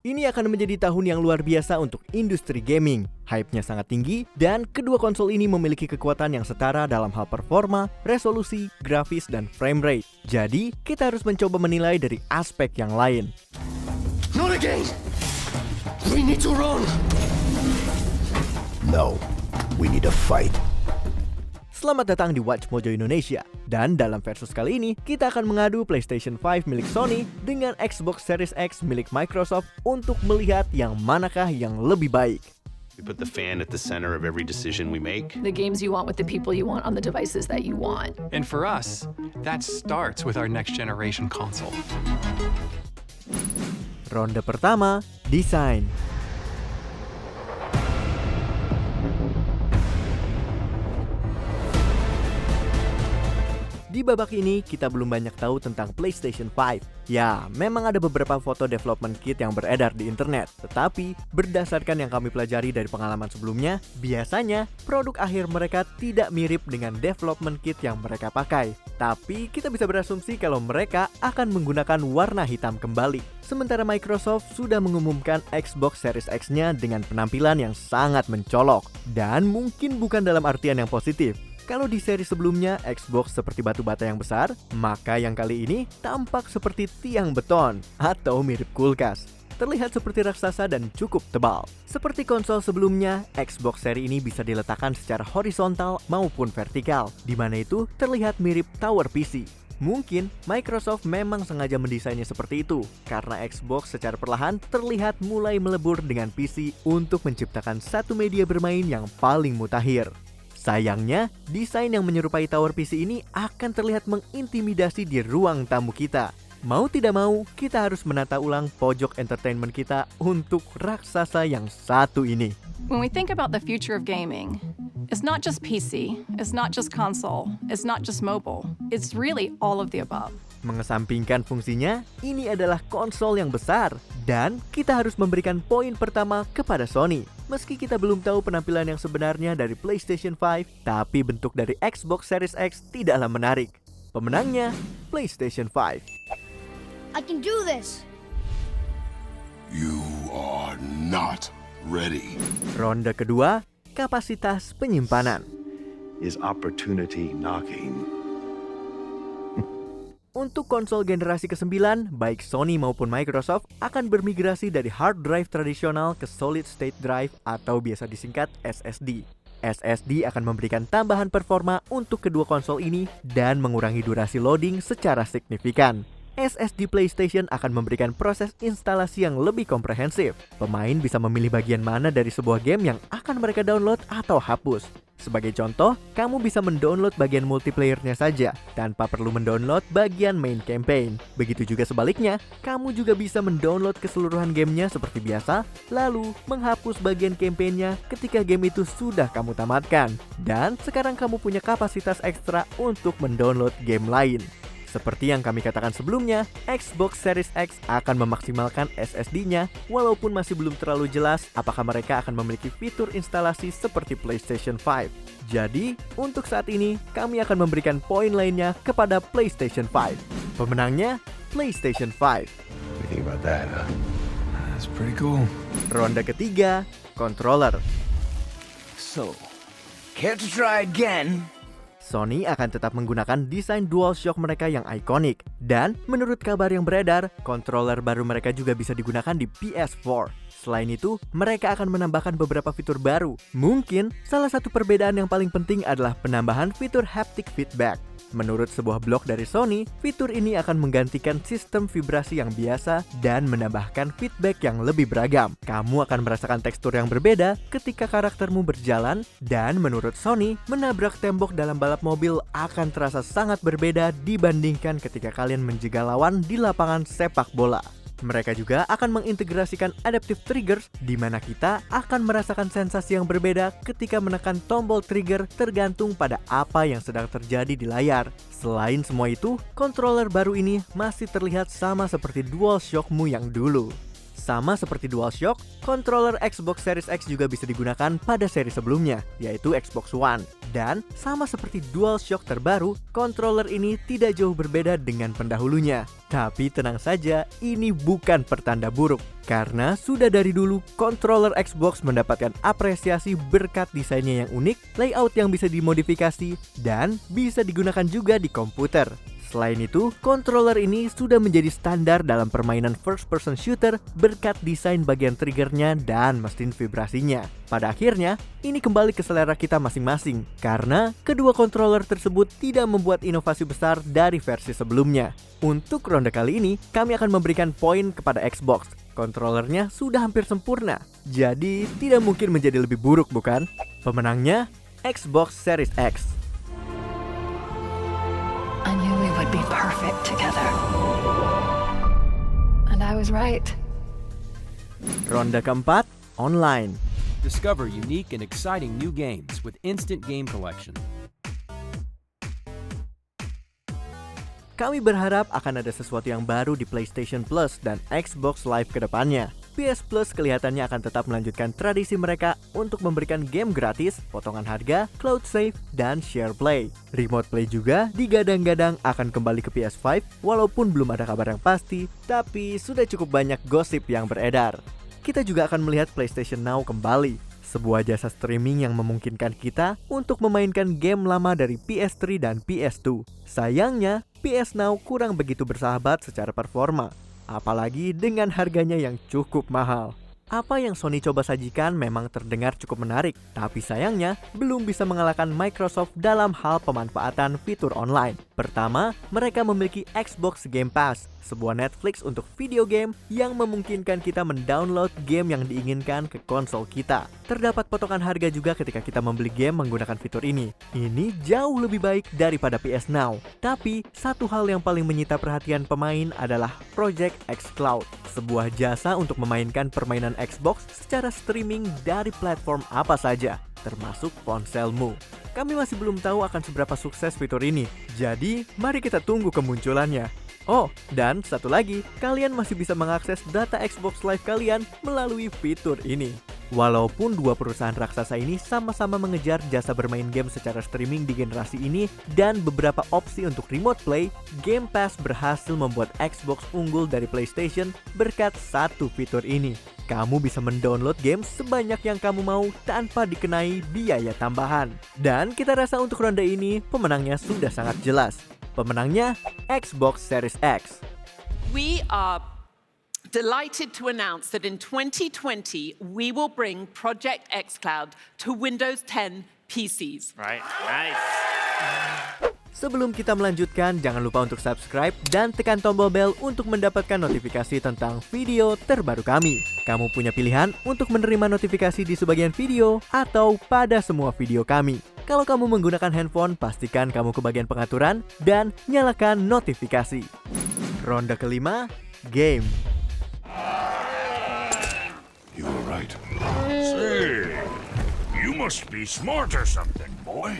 Ini akan menjadi tahun yang luar biasa untuk industri gaming. Hype-nya sangat tinggi, dan kedua konsol ini memiliki kekuatan yang setara dalam hal performa, resolusi, grafis, dan frame rate. Jadi, kita harus mencoba menilai dari aspek yang lain. Not again! We need to run! No, we need to fight. Selamat datang di Watch Mojo Indonesia. Dan dalam versus kali ini, kita akan mengadu PlayStation 5 milik Sony dengan Xbox Series X milik Microsoft untuk melihat yang manakah yang lebih baik. We put the fan at the center of every decision we make. The games you want with the people you want on the devices that you want. And for us, that starts with our next generation console. Ronde pertama, desain. Di babak ini, kita belum banyak tahu tentang PlayStation 5. Ya, memang ada beberapa foto development kit yang beredar di internet. Tetapi, berdasarkan yang kami pelajari dari pengalaman sebelumnya, biasanya produk akhir mereka tidak mirip dengan development kit yang mereka pakai. Tapi, kita bisa berasumsi kalau mereka akan menggunakan warna hitam kembali. Sementara Microsoft sudah mengumumkan Xbox Series X-nya dengan penampilan yang sangat mencolok. Dan mungkin bukan dalam artian yang positif. Kalau di seri sebelumnya Xbox seperti batu bata yang besar, maka yang kali ini tampak seperti tiang beton atau mirip kulkas. Terlihat seperti raksasa dan cukup tebal. Seperti konsol sebelumnya, Xbox seri ini bisa diletakkan secara horizontal maupun vertikal, di mana itu terlihat mirip tower PC. Mungkin Microsoft memang sengaja mendesainnya seperti itu, karena Xbox secara perlahan terlihat mulai melebur dengan PC untuk menciptakan satu media bermain yang paling mutakhir. Sayangnya, desain yang menyerupai tower PC ini akan terlihat mengintimidasi di ruang tamu kita. Mau tidak mau, kita harus menata ulang pojok entertainment kita untuk raksasa yang satu ini. When we think about the future of gaming, it's not just PC, it's not just console, it's not just mobile, it's really all of the above. Mengesampingkan fungsinya, ini adalah konsol yang besar dan kita harus memberikan poin pertama kepada Sony. Meski kita belum tahu penampilan yang sebenarnya dari PlayStation 5, tapi bentuk dari Xbox Series X tidaklah menarik. Pemenangnya, PlayStation 5. I can do this. You are not ready. Ronde kedua, kapasitas penyimpanan. Is opportunity knocking? Untuk konsol generasi ke-9, baik Sony maupun Microsoft akan bermigrasi dari hard drive tradisional ke solid state drive atau biasa disingkat SSD. SSD akan memberikan tambahan performa untuk kedua konsol ini dan mengurangi durasi loading secara signifikan. SSD PlayStation akan memberikan proses instalasi yang lebih komprehensif. Pemain bisa memilih bagian mana dari sebuah game yang akan mereka download atau hapus. Sebagai contoh, kamu bisa mendownload bagian multiplayernya saja, tanpa perlu mendownload bagian main campaign. Begitu juga sebaliknya, kamu juga bisa mendownload keseluruhan gamenya seperti biasa, lalu menghapus bagian campaignnya ketika game itu sudah kamu tamatkan. Dan sekarang kamu punya kapasitas ekstra untuk mendownload game lain. Seperti yang kami katakan sebelumnya, Xbox Series X akan memaksimalkan SSD-nya walaupun masih belum terlalu jelas apakah mereka akan memiliki fitur instalasi seperti PlayStation 5. Jadi, untuk saat ini, kami akan memberikan poin lainnya kepada PlayStation 5. Pemenangnya, PlayStation 5. What do you think about that, huh? That's pretty cool. Ronde ketiga, controller. So, care to try again? Sony akan tetap menggunakan desain DualShock mereka yang ikonik. Dan menurut kabar yang beredar, controller baru mereka juga bisa digunakan di PS4. Selain itu, mereka akan menambahkan beberapa fitur baru. Mungkin salah satu perbedaan yang paling penting adalah penambahan fitur haptic feedback. Menurut sebuah blog dari Sony, fitur ini akan menggantikan sistem vibrasi yang biasa dan menambahkan feedback yang lebih beragam. Kamu akan merasakan tekstur yang berbeda ketika karaktermu berjalan, dan menurut Sony, menabrak tembok dalam balap mobil akan terasa sangat berbeda dibandingkan ketika kalian menjegal lawan di lapangan sepak bola. Mereka juga akan mengintegrasikan adaptive triggers di mana kita akan merasakan sensasi yang berbeda ketika menekan tombol trigger tergantung pada apa yang sedang terjadi di layar. Selain semua itu, controller baru ini masih terlihat sama seperti DualShock-mu yang dulu. Sama seperti DualShock, controller Xbox Series X juga bisa digunakan pada seri sebelumnya, yaitu Xbox One. Dan sama seperti DualShock terbaru, controller ini tidak jauh berbeda dengan pendahulunya. Tapi tenang saja, ini bukan pertanda buruk. Karena sudah dari dulu, controller Xbox mendapatkan apresiasi berkat desainnya yang unik, layout yang bisa dimodifikasi, dan bisa digunakan juga di komputer. Selain itu, controller ini sudah menjadi standar dalam permainan first-person shooter berkat desain bagian triggernya dan mesin vibrasinya. Pada akhirnya, ini kembali ke selera kita masing-masing, karena kedua controller tersebut tidak membuat inovasi besar dari versi sebelumnya. Untuk ronde kali ini, kami akan memberikan poin kepada Xbox. Controllernya sudah hampir sempurna, jadi tidak mungkin menjadi lebih buruk, bukan? Pemenangnya, Xbox Series X. I knew we would be perfect together. And I was right. Ronde keempat, online. Discover unique and exciting new games with Instant Game Collection. Kami berharap akan ada sesuatu yang baru di PlayStation Plus dan Xbox Live ke depannya. PS Plus kelihatannya akan tetap melanjutkan tradisi mereka untuk memberikan game gratis, potongan harga, cloud save, dan share play. Remote play juga digadang-gadang akan kembali ke PS5, walaupun belum ada kabar yang pasti, tapi sudah cukup banyak gosip yang beredar. Kita juga akan melihat PlayStation Now kembali, sebuah jasa streaming yang memungkinkan kita untuk memainkan game lama dari PS3 dan PS2. Sayangnya, PS Now kurang begitu bersahabat secara performa, apalagi dengan harganya yang cukup mahal. Apa yang Sony coba sajikan memang terdengar cukup menarik, tapi sayangnya belum bisa mengalahkan Microsoft dalam hal pemanfaatan fitur online. Pertama, mereka memiliki Xbox Game Pass, sebuah Netflix untuk video game yang memungkinkan kita mendownload game yang diinginkan ke konsol kita. Terdapat potongan harga juga ketika kita membeli game menggunakan fitur ini. Ini jauh lebih baik daripada PS Now. Tapi, satu hal yang paling menyita perhatian pemain adalah Project X Cloud, sebuah jasa untuk memainkan permainan Xbox secara streaming dari platform apa saja, termasuk ponselmu. Kami masih belum tahu akan seberapa sukses fitur ini, jadi mari kita tunggu kemunculannya. Oh, dan satu lagi, kalian masih bisa mengakses data Xbox Live kalian melalui fitur ini. Walaupun dua perusahaan raksasa ini sama-sama mengejar jasa bermain game secara streaming di generasi ini dan beberapa opsi untuk remote play, Game Pass berhasil membuat Xbox unggul dari PlayStation berkat satu fitur ini. Kamu bisa mendownload game sebanyak yang kamu mau tanpa dikenai biaya tambahan. Dan kita rasa untuk ronde ini, pemenangnya sudah sangat jelas. Pemenangnya Xbox Series X. We are delighted to announce that in 2020 we will bring Project xCloud to Windows 10 PCs. Right. Nice. Sebelum kita melanjutkan, jangan lupa untuk subscribe dan tekan tombol bel untuk mendapatkan notifikasi tentang video terbaru kami. Kamu punya pilihan untuk menerima notifikasi di sebagian video atau pada semua video kami. Kalau kamu menggunakan handphone, pastikan kamu ke bagian pengaturan dan nyalakan notifikasi. Ronde kelima, game. You were right. Say, you must be smart or something, boy.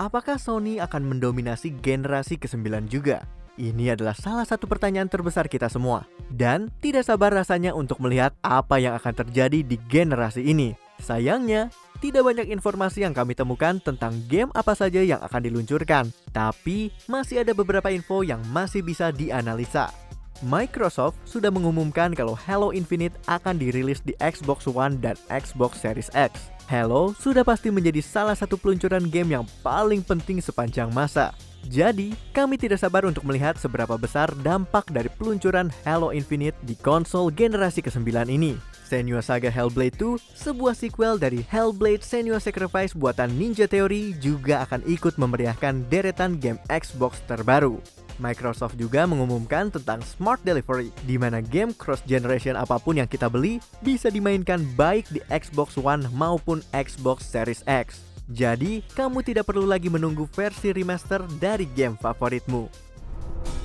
Apakah Sony akan mendominasi generasi ke-9 juga? Ini adalah salah satu pertanyaan terbesar kita semua. Dan tidak sabar rasanya untuk melihat apa yang akan terjadi di generasi ini. Sayangnya, tidak banyak informasi yang kami temukan tentang game apa saja yang akan diluncurkan. Tapi, masih ada beberapa info yang masih bisa dianalisa. Microsoft sudah mengumumkan kalau Halo Infinite akan dirilis di Xbox One dan Xbox Series X. Halo sudah pasti menjadi salah satu peluncuran game yang paling penting sepanjang masa. Jadi, kami tidak sabar untuk melihat seberapa besar dampak dari peluncuran Halo Infinite di konsol generasi ke-9 ini. Senua Saga Hellblade 2, sebuah sequel dari Hellblade Senua Sacrifice buatan Ninja Theory, juga akan ikut memeriahkan deretan game Xbox terbaru. Microsoft juga mengumumkan tentang Smart Delivery, di mana game cross-generation apapun yang kita beli bisa dimainkan baik di Xbox One maupun Xbox Series X. Jadi, kamu tidak perlu lagi menunggu versi remaster dari game favoritmu.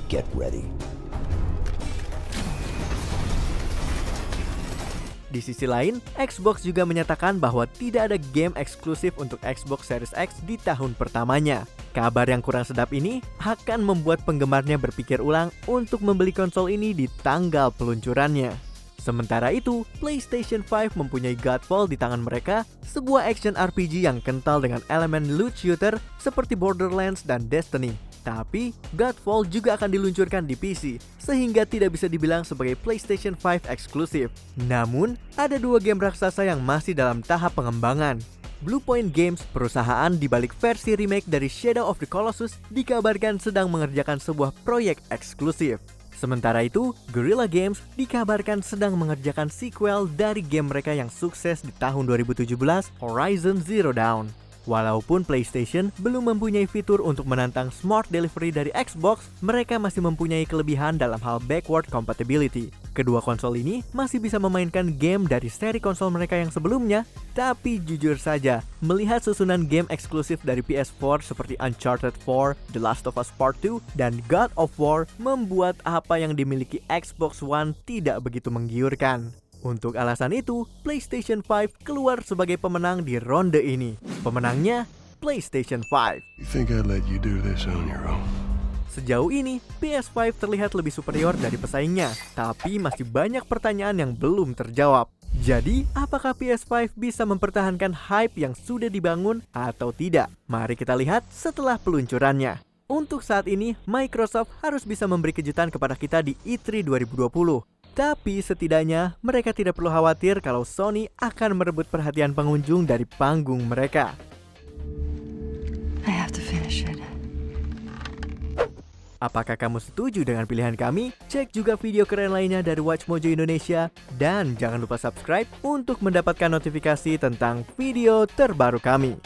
Get ready. Di sisi lain, Xbox juga menyatakan bahwa tidak ada game eksklusif untuk Xbox Series X di tahun pertamanya. Kabar yang kurang sedap ini akan membuat penggemarnya berpikir ulang untuk membeli konsol ini di tanggal peluncurannya. Sementara itu, PlayStation 5 mempunyai Godfall di tangan mereka, sebuah action RPG yang kental dengan elemen loot shooter seperti Borderlands dan Destiny. Tapi, Godfall juga akan diluncurkan di PC, sehingga tidak bisa dibilang sebagai PlayStation 5 eksklusif. Namun, ada 2 game raksasa yang masih dalam tahap pengembangan. Bluepoint Games, perusahaan di balik versi remake dari Shadow of the Colossus, dikabarkan sedang mengerjakan sebuah proyek eksklusif. Sementara itu, Guerrilla Games dikabarkan sedang mengerjakan sequel dari game mereka yang sukses di tahun 2017, Horizon Zero Dawn. Walaupun PlayStation belum mempunyai fitur untuk menantang Smart Delivery dari Xbox, mereka masih mempunyai kelebihan dalam hal backward compatibility. Kedua konsol ini masih bisa memainkan game dari seri konsol mereka yang sebelumnya, tapi jujur saja, melihat susunan game eksklusif dari PS4 seperti Uncharted 4, The Last of Us Part 2, dan God of War membuat apa yang dimiliki Xbox One tidak begitu menggiurkan. Untuk alasan itu, PlayStation 5 keluar sebagai pemenang di ronde ini. Pemenangnya, PlayStation 5. You think I'd let you do this on your own? Sejauh ini, PS5 terlihat lebih superior dari pesaingnya, tapi masih banyak pertanyaan yang belum terjawab. Jadi, apakah PS5 bisa mempertahankan hype yang sudah dibangun atau tidak? Mari kita lihat setelah peluncurannya. Untuk saat ini, Microsoft harus bisa memberi kejutan kepada kita di E3 2020. Tapi setidaknya mereka tidak perlu khawatir kalau Sony akan merebut perhatian pengunjung dari panggung mereka. I have to finish it. Apakah kamu setuju dengan pilihan kami? Cek juga video keren lainnya dari Watch Mojo Indonesia. Dan jangan lupa subscribe untuk mendapatkan notifikasi tentang video terbaru kami.